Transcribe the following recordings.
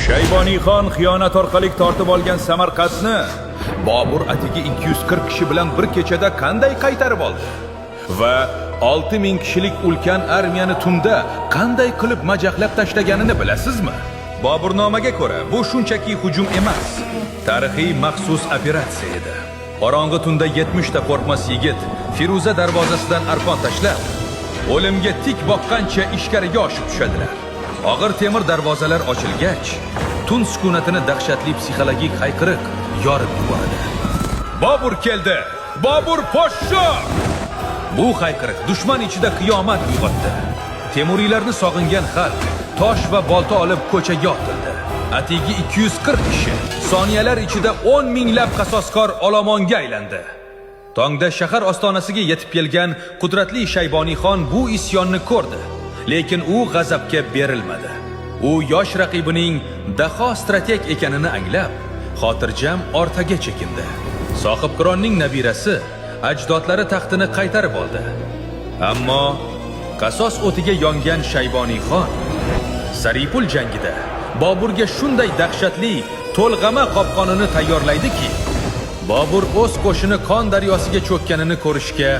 Shayboniyxon xiyonat orqali tortib olgan Samarqandni Bobur atigi 240 kishi bilan bir kechada qanday qaytarib oldi? Va 6000 kishilik ulkan armiyani tunda qanday qilib majaqlab tashlaganini bilasizmi? Boburnomaga ko'ra, bu shunchaki hujum emas, tarixiy maxsus operatsiya edi. Qorong'i tunda 70 ta qo'rqmas yigit Firuza darvozasidan arqon tashlab, o'limga tik boqqancha ichkariga oshib tushadilar. Og'ir temir darvozalar ochilgach, tun sukunatini dahshatli psixologik hayqiriq yorib yuboradi. Bobur keldi! Bobur poshsho! Bu hayqiriq dushman ichida qiyomat uyg'otdi. Temuriylarni sog'ingan xalq tosh va bolta olib ko'chaga otildi. Atigi 240 kishi soniyalar ichida 10 minglab qasoskor olomonga aylandi. Tongda shahar ostonasiga yetib kelgan qudratli Shayboniyxon bu isyonni ko'rdi, lekin u g'azabga berilmadi. U yosh raqibining daho strateg ekanini anglab, xotirjam ortaga chekindi. Sohibqironning nabirasi ajdodlari taxtini qaytarib oldi. Ammo qasos o'tiga yongan Shayboniyxon Saripul jangida Boburga shunday dahshatli to'lg'ama qopqonini tayyorlaydiki, Bobur o'z qo'shini qon daryosiga cho'kkanini ko'rishga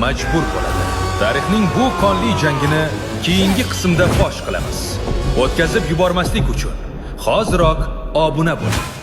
majbur bo'ladi. Tarixning bu qonli jangini keyingi qismda fosh qilamiz. O'tkazib yubormaslik uchun hoziroq obuna bo'ling.